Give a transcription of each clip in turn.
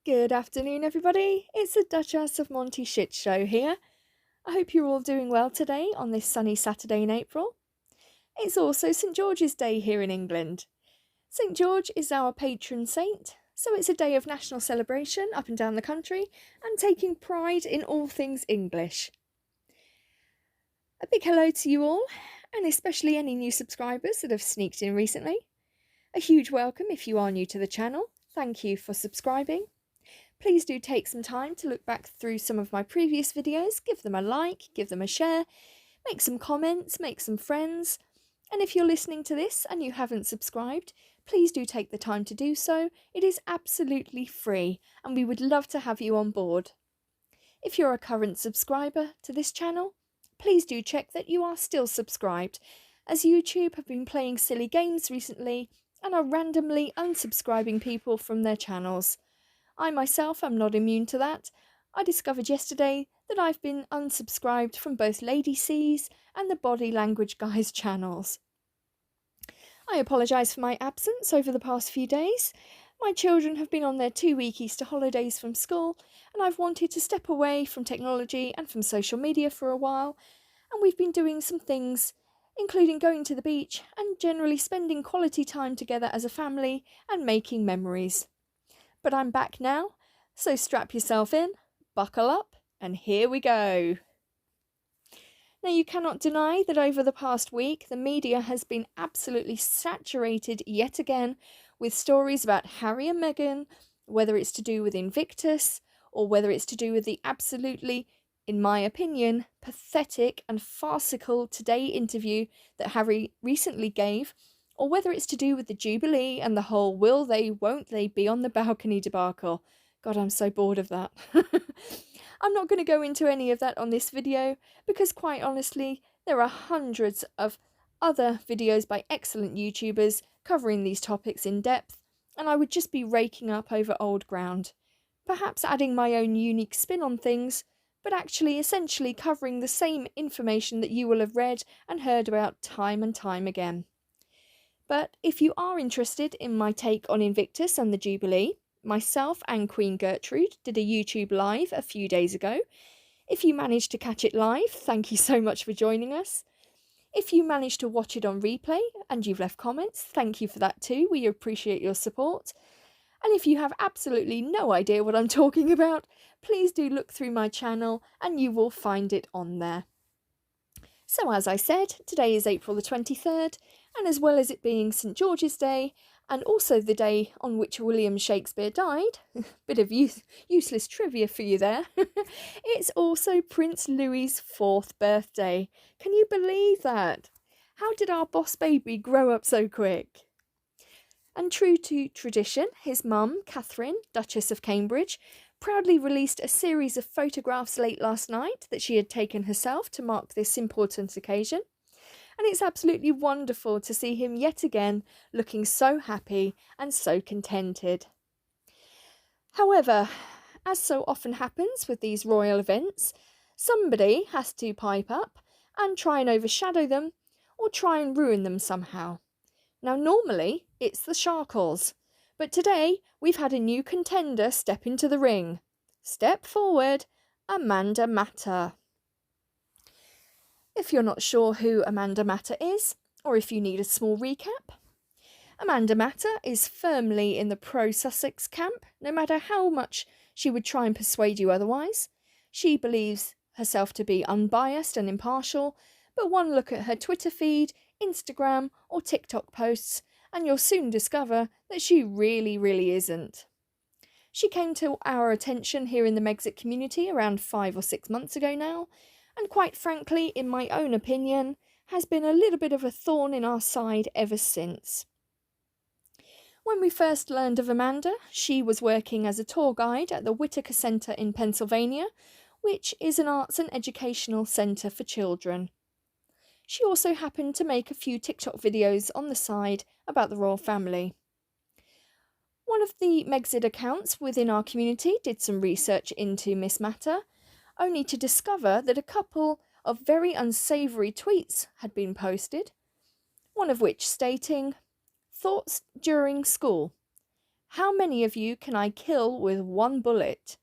Good afternoon, everybody. It's the Duchess of Monty Shit Show here. I hope you're all doing well today on this sunny Saturday in April. It's also St. George's Day here in England. St. George is our patron saint, so it's a day of national celebration up and down the country and taking pride in all things English. A big hello to you all, and especially any new subscribers that have sneaked in recently. A huge welcome if you are new to the channel. Thank you for subscribing. Please do take some time to look back through some of my previous videos, give them a like, give them a share, make some comments, make some friends. And if you're listening to this and you haven't subscribed, please do take the time to do so. It is absolutely free and we would love to have you on board. If you're a current subscriber to this channel, please do check that you are still subscribed, as YouTube have been playing silly games recently and are randomly unsubscribing people from their channels. I myself am not immune to that. I discovered yesterday that I've been unsubscribed from both Lady C's and the Body Language Guys channels. I apologise for my absence over the past few days. My children have been on their 2-week Easter holidays from school, and I've wanted to step away from technology and from social media for a while, and we've been doing some things, including going to the beach and generally spending quality time together as a family and making memories. But I'm back now, so strap yourself in, buckle up, and here we go. Now, you cannot deny that over the past week, the media has been absolutely saturated yet again with stories about Harry and Meghan, whether it's to do with Invictus, or whether it's to do with the absolutely, in my opinion, pathetic and farcical Today interview that Harry recently gave, or whether it's to do with the Jubilee and the whole will they, won't they be on the balcony debacle. God, I'm so bored of that. I'm not going to go into any of that on this video because, quite honestly, there are hundreds of other videos by excellent YouTubers covering these topics in depth, and I would just be raking up over old ground. Perhaps adding my own unique spin on things, but actually essentially covering the same information that you will have read and heard about time and time again. But if you are interested in my take on Invictus and the Jubilee, myself and Queen Gertrude did a YouTube live a few days ago. If you managed to catch it live, thank you so much for joining us. If you managed to watch it on replay and you've left comments, thank you for that too. We appreciate your support. And if you have absolutely no idea what I'm talking about, please do look through my channel and you will find it on there. So as I said, today is April the 23rd, and as well as it being St. George's Day, and also the day on which William Shakespeare died, bit of useless trivia for you there, it's also Prince Louis's 4th birthday. Can you believe that? How did our boss baby grow up so quick? And true to tradition, his mum, Catherine, Duchess of Cambridge, proudly released a series of photographs late last night that she had taken herself to mark this important occasion. And it's absolutely wonderful to see him yet again looking so happy and so contented. However, as so often happens with these royal events, somebody has to pipe up and try and overshadow them or try and ruin them somehow. Now, normally it's the Sharkles, but today we've had a new contender step into the ring. Step forward, Matta. If you're not sure who Matta is, or if you need a small recap, Matta is firmly in the pro-Sussex camp, no matter how much she would try and persuade you otherwise. She believes herself to be unbiased and impartial, but one look at her Twitter feed, Instagram or TikTok posts, and you'll soon discover that she really isn't. She came to our attention here in the Megxit community around 5 or 6 months ago now, and quite frankly, in my own opinion, has been a little bit of a thorn in our side ever since. When we first learned of Amanda, she was working as a tour guide at the Whitaker Centre in Pennsylvania, which is an arts and educational centre for children. She also happened to make a few TikTok videos on the side about the royal family. One of the Megxit accounts within our community did some research into Miss Matta, only to discover that a couple of very unsavoury tweets had been posted, one of which stating, "Thoughts during school. How many of you can I kill with one bullet?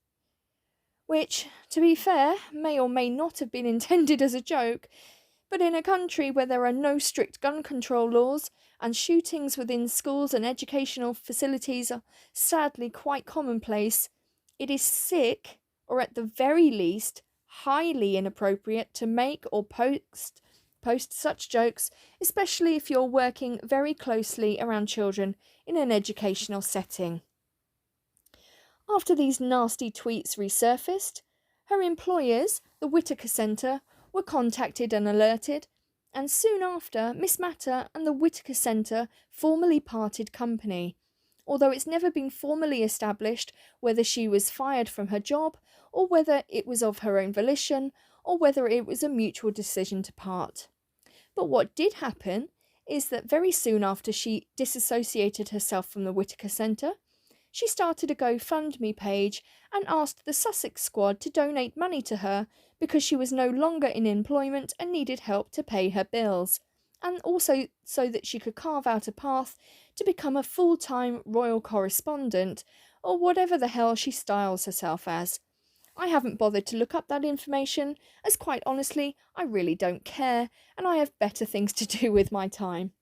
Which, to be fair, may or may not have been intended as a joke, but in a country where there are no strict gun control laws and shootings within schools and educational facilities are sadly quite commonplace, it is sick, or at the very least, highly inappropriate to make or post such jokes, especially if you're working very closely around children in an educational setting. After these nasty tweets resurfaced, her employers, the Whitaker Centre, were contacted and alerted, and soon after, Miss Matta and the Whitaker Centre formally parted company, although it's never been formally established whether she was fired from her job, or whether it was of her own volition, or whether it was a mutual decision to part. But what did happen is that very soon after she disassociated herself from the Whitaker Centre, she started a GoFundMe page and asked the Sussex squad to donate money to her because she was no longer in employment and needed help to pay her bills, and also so that she could carve out a path to become a full-time royal correspondent, or whatever the hell she styles herself as. I haven't bothered to look up that information, as quite honestly, I really don't care, and I have better things to do with my time.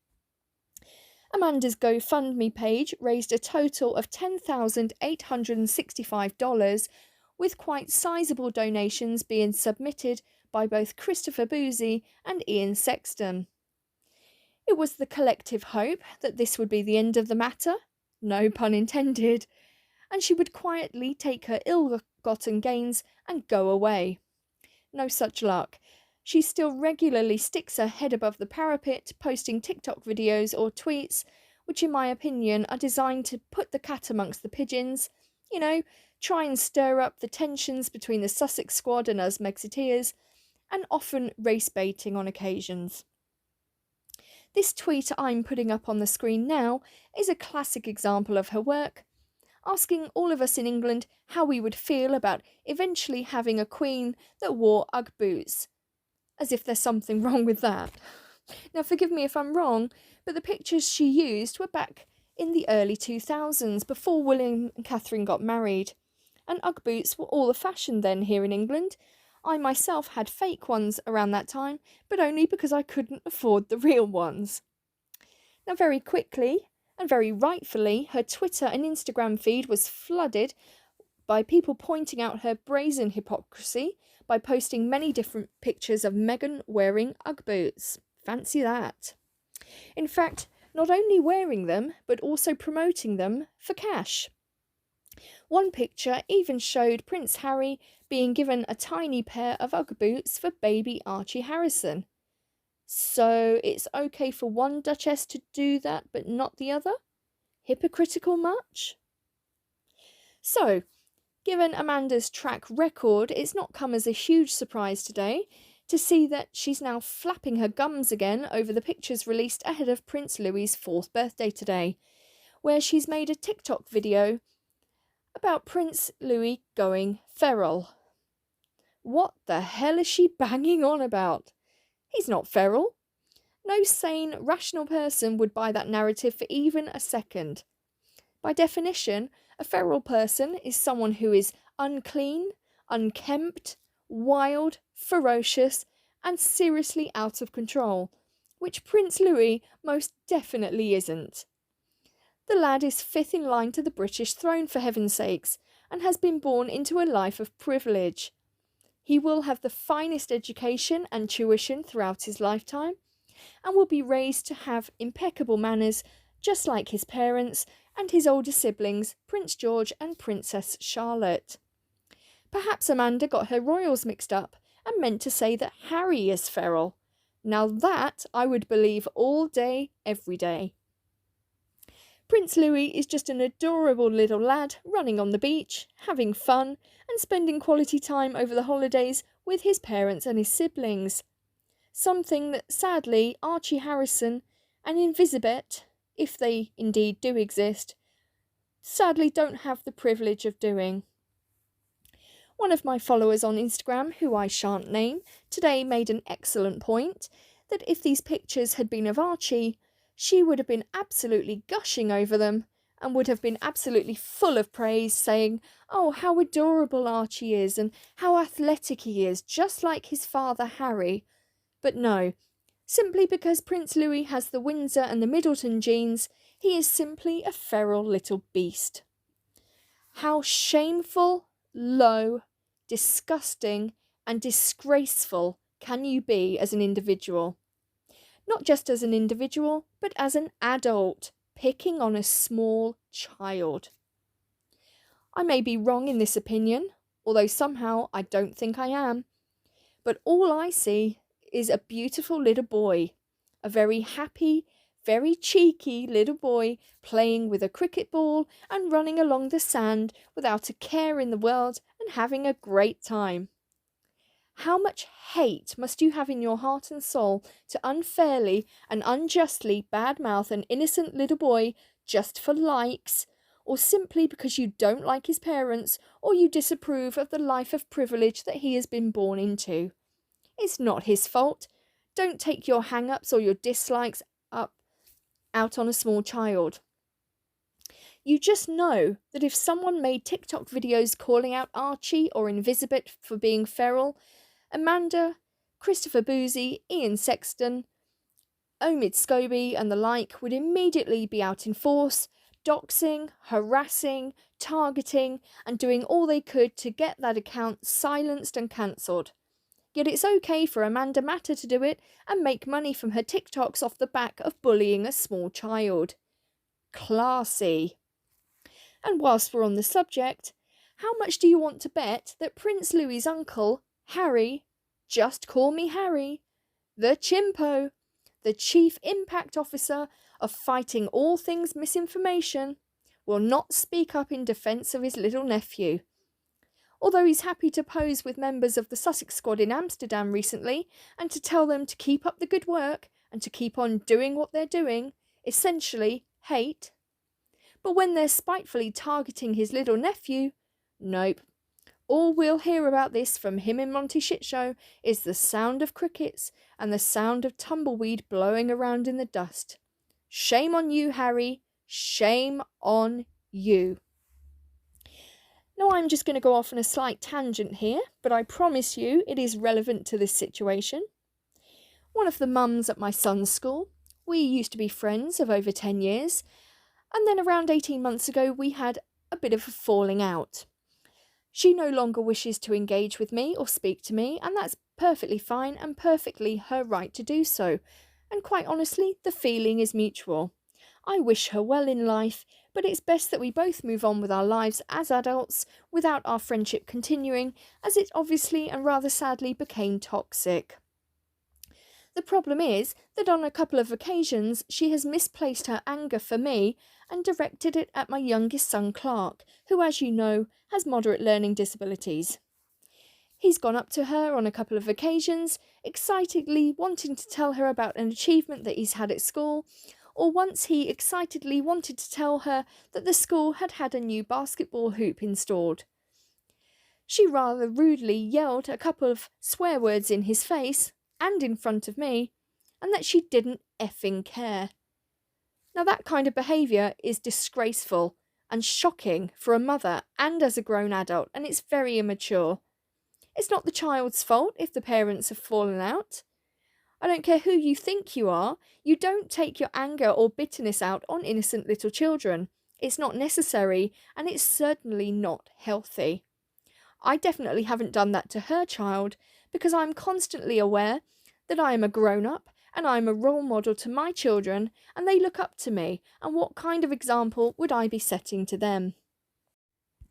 Amanda's GoFundMe page raised a total of $10,865, with quite sizable donations being submitted by both Christopher Boozy and Ian Sexton. It was the collective hope that this would be the end of the matter, no pun intended, and she would quietly take her ill-gotten gains and go away. No such luck. She still regularly sticks her head above the parapet, posting TikTok videos or tweets, which in my opinion are designed to put the cat amongst the pigeons, try and stir up the tensions between the Sussex squad and us Mexiteers, and often race baiting on occasions. This tweet I'm putting up on the screen now is a classic example of her work, asking all of us in England how we would feel about eventually having a queen that wore Ugg boots. As if there's something wrong with that. Now forgive me if I'm wrong, but the pictures she used were back in the early 2000s, before William and Catherine got married, and Ugg boots were all the fashion then here in England. I myself had fake ones around that time, but only because I couldn't afford the real ones. Now very quickly, and very rightfully, her Twitter and Instagram feed was flooded by people pointing out her brazen hypocrisy by posting many different pictures of Meghan wearing Ugg boots. Fancy that. In fact, not only wearing them, but also promoting them for cash. One picture even showed Prince Harry being given a tiny pair of Ugg boots for baby Archie Harrison. So it's okay for one Duchess to do that, but not the other? Hypocritical much? So, given Amanda's track record, it's not come as a huge surprise today to see that she's now flapping her gums again over the pictures released ahead of Prince Louis's 4th birthday today, where she's made a TikTok video about Prince Louis going feral. What the hell is she banging on about? He's not feral. No sane, rational person would buy that narrative for even a second. By definition, a feral person is someone who is unclean, unkempt, wild, ferocious, and seriously out of control, which Prince Louis most definitely isn't. The lad is 5th in line to the British throne, for heaven's sakes, and has been born into a life of privilege. He will have the finest education and tuition throughout his lifetime, and will be raised to have impeccable manners, just like his parents and his older siblings, Prince George and Princess Charlotte. Perhaps Amanda got her royals mixed up and meant to say that Harry is feral. Now that I would believe all day, every day. Prince Louis is just an adorable little lad running on the beach, having fun and spending quality time over the holidays with his parents and his siblings. Something that sadly Archie Harrison and Invisibet, if they indeed do exist, sadly don't have the privilege of doing. One of my followers on Instagram, who I shan't name, today made an excellent point that if these pictures had been of Archie, she would have been absolutely gushing over them and would have been absolutely full of praise, saying, "Oh, how adorable Archie is, and how athletic he is, just like his father Harry." But no, simply because Prince Louis has the Windsor and the Middleton genes, he is simply a feral little beast. How shameful, low, disgusting, and disgraceful can you be as an individual? Not just as an individual, but as an adult, picking on a small child. I may be wrong in this opinion, although somehow I don't think I am, but all I see is a beautiful little boy, a very happy, very cheeky little boy playing with a cricket ball and running along the sand without a care in the world and having a great time. How much hate must you have in your heart and soul to unfairly and unjustly badmouth an innocent little boy just for likes, or simply because you don't like his parents or you disapprove of the life of privilege that he has been born into? It's not his fault. Don't take your hang-ups or your dislikes out on a small child. You just know that if someone made TikTok videos calling out Archie or Invisibit for being feral, Amanda, Christopher Boozy, Ian Sexton, Omid Scobie and the like would immediately be out in force, doxing, harassing, targeting, and doing all they could to get that account silenced and cancelled. Yet it's okay for Amanda Matta to do it and make money from her TikToks off the back of bullying a small child. Classy. And whilst we're on the subject, how much do you want to bet that Prince Louis's uncle, Harry, just call me Harry, the chimpo, the chief impact officer of fighting all things misinformation, will not speak up in defence of his little nephew? Although he's happy to pose with members of the Sussex squad in Amsterdam recently and to tell them to keep up the good work and to keep on doing what they're doing, essentially hate. But when they're spitefully targeting his little nephew, nope. All we'll hear about this from him in Monty Shitshow is the sound of crickets and the sound of tumbleweed blowing around in the dust. Shame on you, Harry. Shame on you. Now I'm just going to go off on a slight tangent here, but I promise you it is relevant to this situation. One of the mums at my son's school, we used to be friends of over 10 years, and then around 18 months ago we had a bit of a falling out. She no longer wishes to engage with me or speak to me, and that's perfectly fine and perfectly her right to do so. And quite honestly, the feeling is mutual. I wish her well in life, but it's best that we both move on with our lives as adults without our friendship continuing, as it obviously and rather sadly became toxic. The problem is that on a couple of occasions she has misplaced her anger for me and directed it at my youngest son Clark, who, as you know, has moderate learning disabilities. He's gone up to her on a couple of occasions, excitedly wanting to tell her about an achievement that he's had at school, or once he excitedly wanted to tell her that the school had had a new basketball hoop installed. She rather rudely yelled a couple of swear words in his face, and in front of me, and that she didn't effing care. Now that kind of behaviour is disgraceful and shocking for a mother and as a grown adult, and it's very immature. It's not the child's fault if the parents have fallen out. I don't care who you think you are, you don't take your anger or bitterness out on innocent little children. It's not necessary, and it's certainly not healthy. I definitely haven't done that to her child, because I'm constantly aware that I am a grown-up and I'm a role model to my children and they look up to me, and what kind of example would I be setting to them?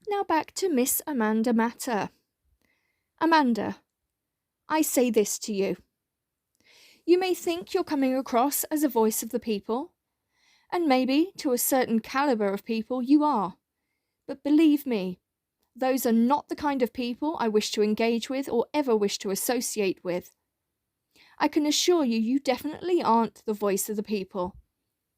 Now back to Miss Amanda Matta. Amanda, I say this to you. You may think you're coming across as a voice of the people, and maybe to a certain calibre of people you are, but believe me, those are not the kind of people I wish to engage with or ever wish to associate with. I can assure you, you definitely aren't the voice of the people.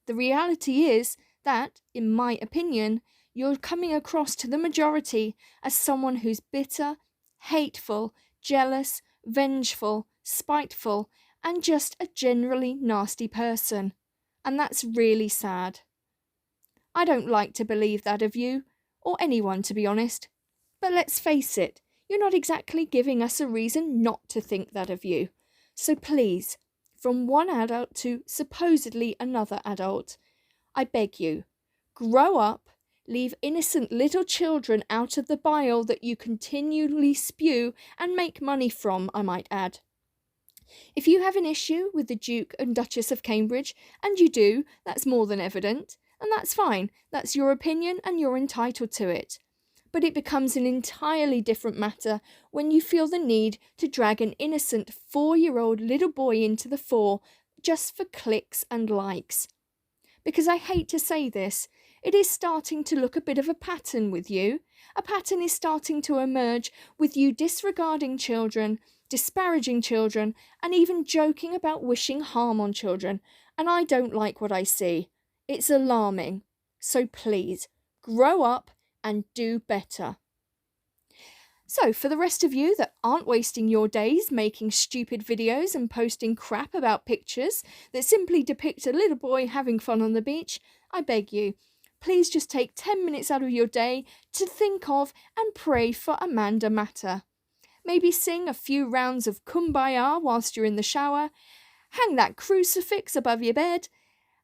The reality is that, in my opinion, you're coming across to the majority as someone who's bitter, hateful, jealous, vengeful, spiteful, and just a generally nasty person. And that's really sad. I don't like to believe that of you, or anyone to be honest. But let's face it, you're not exactly giving us a reason not to think that of you. So please, from one adult to supposedly another adult, I beg you, grow up, leave innocent little children out of the bile that you continually spew and make money from, I might add. If you have an issue with the Duke and Duchess of Cambridge, and you do, that's more than evident, and that's fine, that's your opinion and you're entitled to it. But it becomes an entirely different matter when you feel the need to drag an innocent 4-year-old little boy into the fore just for clicks and likes. Because I hate to say this, it is starting to look a bit of a pattern with you. A pattern is starting to emerge with you disregarding children, disparaging children, and even joking about wishing harm on children. And I don't like what I see. It's alarming. So please, grow up and do better. So, for the rest of you that aren't wasting your days making stupid videos and posting crap about pictures that simply depict a little boy having fun on the beach, I beg you, please just take 10 minutes out of your day to think of and pray for Amanda Matta. Maybe sing a few rounds of Kumbaya whilst you're in the shower, hang that crucifix above your bed,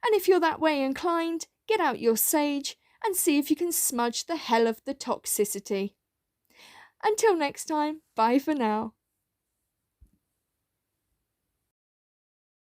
and if you're that way inclined, get out your sage and see if you can smudge the hell of the toxicity. Until next time, bye for now.